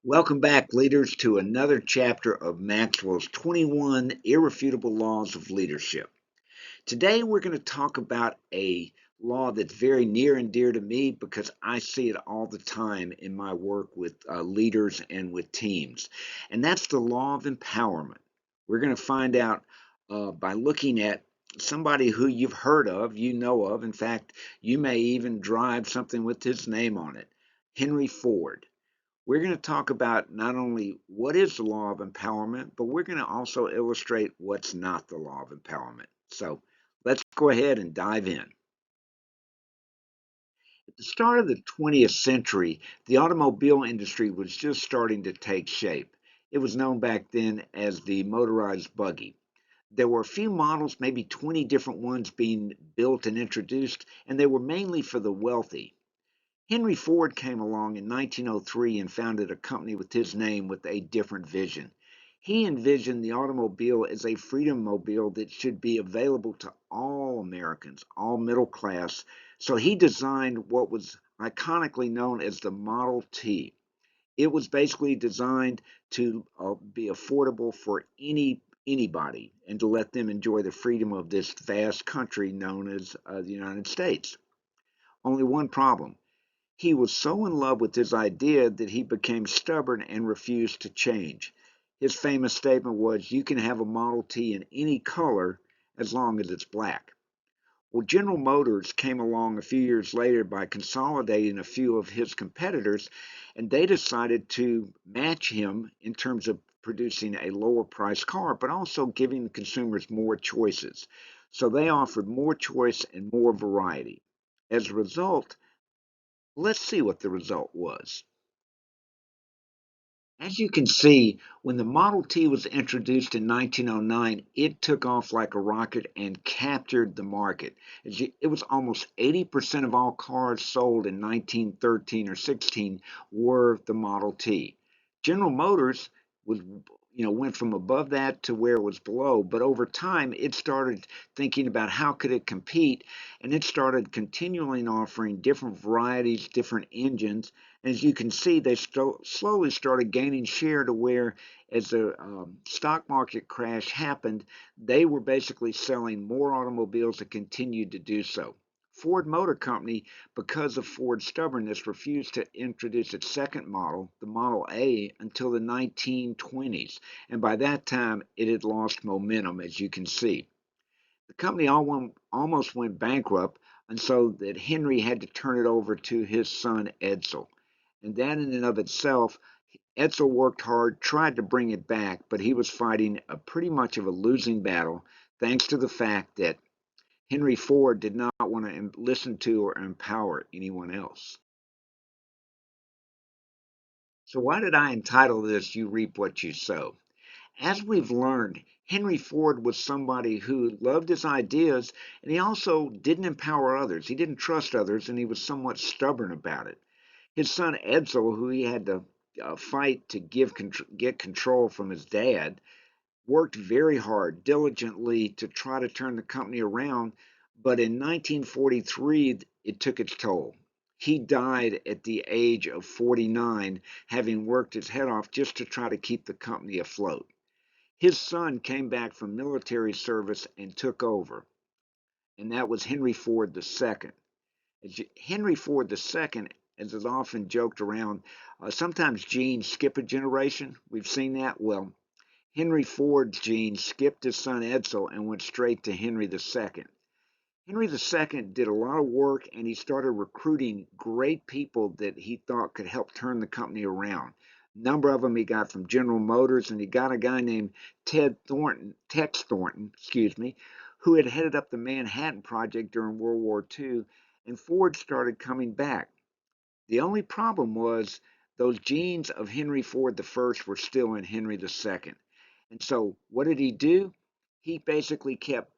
Welcome back, leaders, to another chapter of Maxwell's 21 Irrefutable Laws of Leadership. Today, we're going to talk about a law that's very near and dear to me because I see it all the time in my work with leaders and with teams, and that's the law of empowerment. We're going to find out by looking at somebody who you've heard of, you know of. In fact, you may even drive something with his name on it, Henry Ford. We're going to talk about not only what is the law of empowerment, but we're going to also illustrate what's not the law of empowerment. So let's go ahead and dive in. At the start of the 20th century, the automobile industry was just starting to take shape. It was known back then as the motorized buggy. There were a few models, maybe 20 different ones being built and introduced, and they were mainly for the wealthy. Henry Ford came along in 1903 and founded a company with his name with a different vision. He envisioned the automobile as a freedom mobile that should be available to all Americans, all middle class. So he designed what was iconically known as the Model T. It was basically designed to be affordable for anybody and to let them enjoy the freedom of this vast country known as the United States. Only one problem. He was so in love with his idea that he became stubborn and refused to change. His famous statement was, "You can have a Model T in any color as long as it's black." Well, General Motors came along a few years later by consolidating a few of his competitors, and they decided to match him in terms of producing a lower priced car, but also giving consumers more choices. So they offered more choice and more variety. As a result, let's see what the result was. As you can see, when the Model T was introduced in 1909, it took off like a rocket and captured the market. It was almost 80% of all cars sold in 1913 or 16 were the Model T. General Motors was went from above that to where it was below, but over time it started thinking about how could it compete, and it started continually offering different varieties, different engines. As you can see, they slowly started gaining share to where, as the stock market crash happened, they were basically selling more automobiles and continued to do so. Ford Motor Company, because of Ford's stubbornness, refused to introduce its second model, the Model A, until the 1920s, and by that time it had lost momentum, as you can see. The company almost went bankrupt, and so that Henry had to turn it over to his son Edsel. And that in and of itself, Edsel worked hard, tried to bring it back, but he was fighting a pretty much of a losing battle, thanks to the fact that Henry Ford did not want to listen to or empower anyone else. So why did I entitle this "You Reap What You Sow"? As we've learned, Henry Ford was somebody who loved his ideas, and he also didn't empower others. He didn't trust others, and he was somewhat stubborn about it. His son Edsel, who he had to fight to get control from his dad, worked very hard, diligently to try to turn the company around. But in 1943, it took its toll. He died at the age of 49, having worked his head off just to try to keep the company afloat. His son came back from military service and took over, and that was Henry Ford II. Henry Ford II, as is often joked around, sometimes genes skip a generation. We've seen that. Well, Henry Ford's gene skipped his son Edsel and went straight to Henry II. Henry II did a lot of work, and he started recruiting great people that he thought could help turn the company around. A number of them he got from General Motors, and he got a guy named Tex Thornton, who had headed up the Manhattan Project during World War II, and Ford started coming back. The only problem was those genes of Henry Ford I were still in Henry II. And so what did he do? He basically kept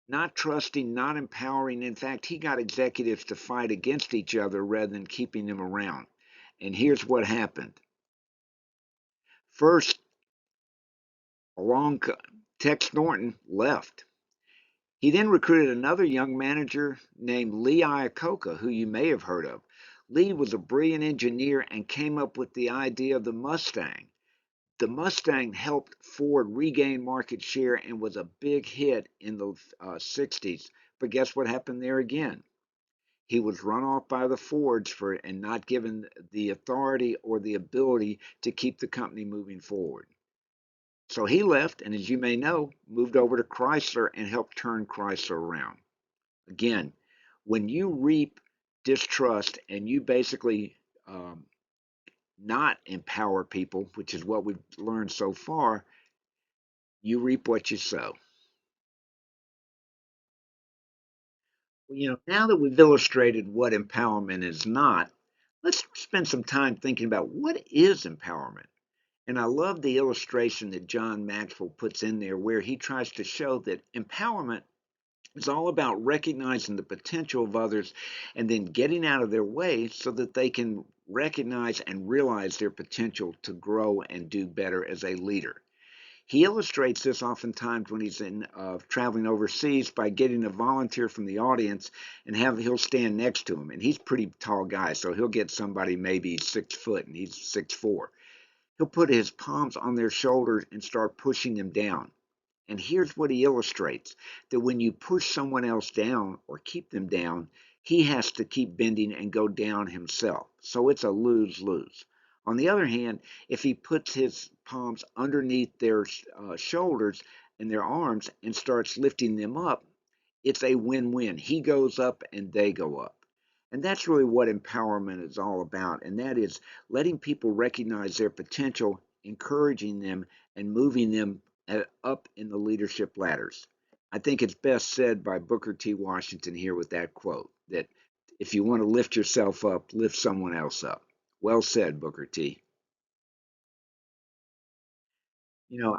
not trusting, not empowering. In fact, he got executives to fight against each other rather than keeping them around. And here's what happened. First, along Tex Norton left. He then recruited another young manager named Lee Iacocca, who you may have heard of. Lee was a brilliant engineer and came up with the idea of the Mustang. The Mustang helped Ford regain market share and was a big hit in the 60s. But guess what happened there again? He was run off by the Fords for and not given the authority or the ability to keep the company moving forward. So he left, and as you may know, moved over to Chrysler and helped turn Chrysler around. Again, when you reap distrust and you basically not empower people, which is what we've learned so far, you reap what you sow. Now that we've illustrated what empowerment is not, let's spend some time thinking about what is empowerment. And I love the illustration that John Maxwell puts in there where he tries to show that empowerment is all about recognizing the potential of others and then getting out of their way so that they can recognize and realize their potential to grow and do better as a leader. He illustrates this oftentimes when he's in traveling overseas by getting a volunteer from the audience and he'll stand next to him, and he's a pretty tall guy, so he'll get somebody maybe 6 foot and he's 6'4". He'll put his palms on their shoulders and start pushing them down. And here's what he illustrates, that when you push someone else down or keep them down, he has to keep bending and go down himself. So it's a lose-lose. On the other hand, if he puts his palms underneath their shoulders and their arms and starts lifting them up, it's a win-win. He goes up and they go up. And that's really what empowerment is all about. And that is letting people recognize their potential, encouraging them, and moving them up in the leadership ladders. I think it's best said by Booker T. Washington here with that quote that if you want to lift yourself up, lift someone else up. Well said, Booker T.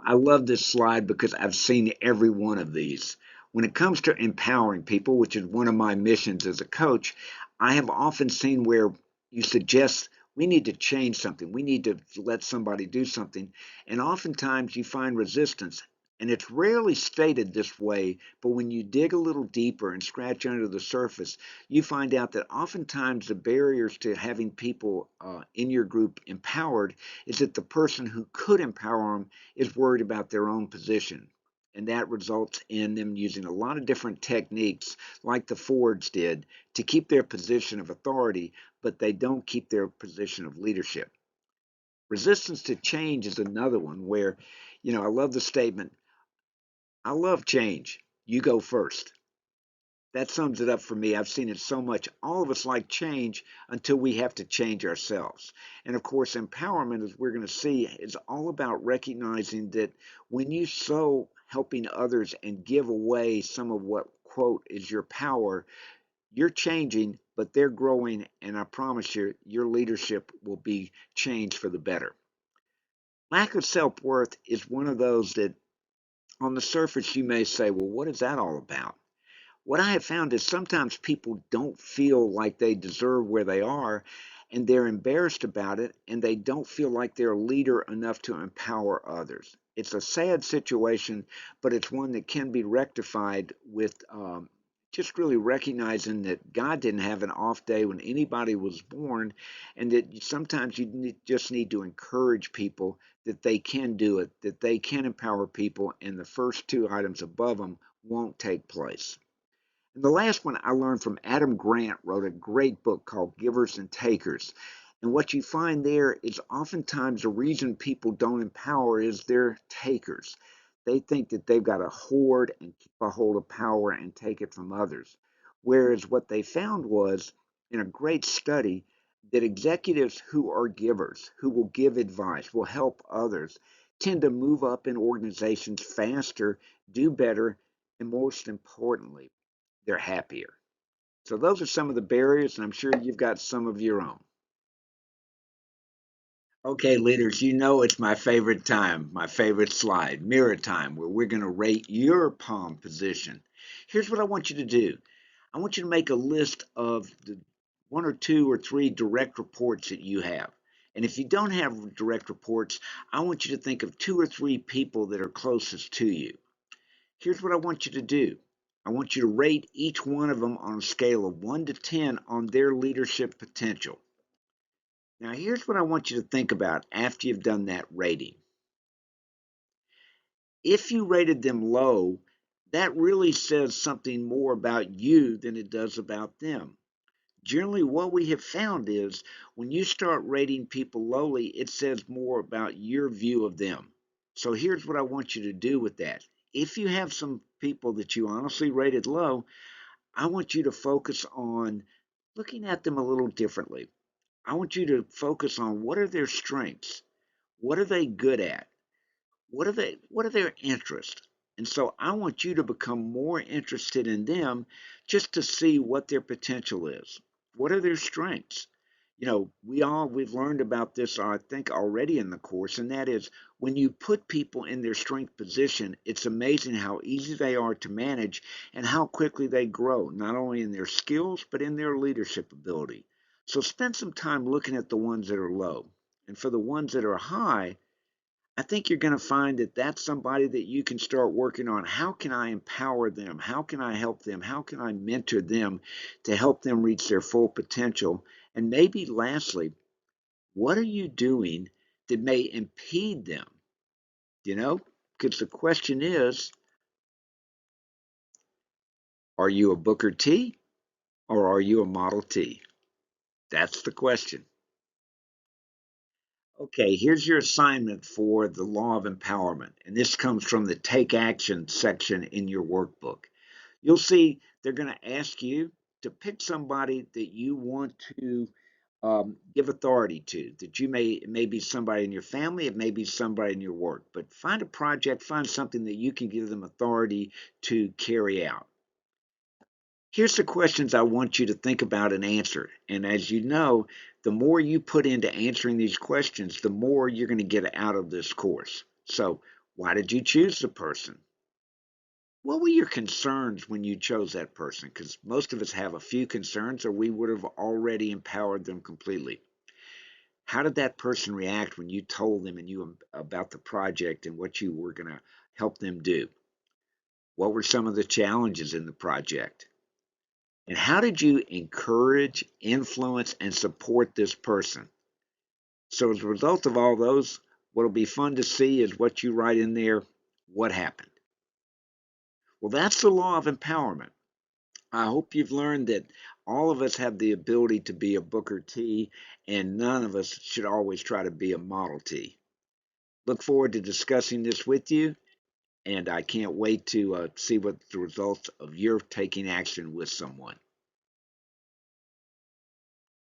I love this slide because I've seen every one of these. When it comes to empowering people, which is one of my missions as a coach, I have often seen where you suggest we need to change something, we need to let somebody do something, and oftentimes you find resistance. And it's rarely stated this way, but when you dig a little deeper and scratch under the surface, you find out that oftentimes the barriers to having people in your group empowered is that the person who could empower them is worried about their own position. And that results in them using a lot of different techniques, like the Fords did, to keep their position of authority, but they don't keep their position of leadership. Resistance to change is another one where, I love the statement, I love change. You go first. That sums it up for me. I've seen it so much. All of us like change until we have to change ourselves. And of course, empowerment, as we're going to see, is all about recognizing that when you sow helping others and give away some of what, quote, is your power, you're changing, but they're growing. And I promise you, your leadership will be changed for the better. Lack of self worth is one of those that on the surface you may say, well, what is that all about? What I have found is sometimes people don't feel like they deserve where they are and they're embarrassed about it and they don't feel like they're a leader enough to empower others. It's a sad situation, but it's one that can be rectified with just really recognizing that God didn't have an off day when anybody was born, and that sometimes just need to encourage people that they can do it, that they can empower people, and the first two items above them won't take place. And the last one I learned from Adam Grant, wrote a great book called Givers and Takers. And what you find there is oftentimes the reason people don't empower is they're takers. They think that they've got to hoard and keep a hold of power and take it from others. Whereas what they found was, in a great study, that executives who are givers, who will give advice, will help others, tend to move up in organizations faster, do better, and most importantly, they're happier. So those are some of the barriers, and I'm sure you've got some of your own. Okay, leaders, it's my favorite time, my favorite slide, mirror time, where we're going to rate your palm position. Here's what I want you to do. I want you to make a list of the one or two or three direct reports that you have. And if you don't have direct reports, I want you to think of two or three people that are closest to you. Here's what I want you to do. I want you to rate each one of them on a scale of 1 to 10 on their leadership potential. Now, here's what I want you to think about after you've done that rating. If you rated them low, that really says something more about you than it does about them. Generally, what we have found is when you start rating people lowly, it says more about your view of them. So here's what I want you to do with that. If you have some people that you honestly rated low, I want you to focus on looking at them a little differently. I want you to focus on what are their strengths? What are they good at? What are their interests? And so I want you to become more interested in them just to see what their potential is. What are their strengths? We've learned about this, I think, already in the course, and that is when you put people in their strength position, it's amazing how easy they are to manage and how quickly they grow, not only in their skills, but in their leadership ability. So spend some time looking at the ones that are low. And for the ones that are high, I think you're going to find that that's somebody that you can start working on. How can I empower them? How can I help them? How can I mentor them to help them reach their full potential? And maybe lastly, what are you doing that may impede them? You know, because the question is, are you a Booker T or are you a Model T? That's the question. Okay, here's your assignment for the law of empowerment. And this comes from the take action section in your workbook. You'll see they're going to ask you to pick somebody that you want to give authority to. That it may be somebody in your family, it may be somebody in your work, but find a project, find something that you can give them authority to carry out. Here's the questions I want you to think about and answer. And as you know, the more you put into answering these questions, the more you're going to get out of this course. So, why did you choose the person? What were your concerns when you chose that person? Because most of us have a few concerns, or we would have already empowered them completely. How did that person react when you told them about the project and what you were going to help them do? What were some of the challenges in the project? And how did you encourage, influence, and support this person? So, as a result of all those, what'll be fun to see is what you write in there. What happened? Well, that's the law of empowerment. I hope you've learned that all of us have the ability to be a Booker T, and none of us should always try to be a Model T. Look forward to discussing this with you, and I can't wait to see what the results of your taking action with someone.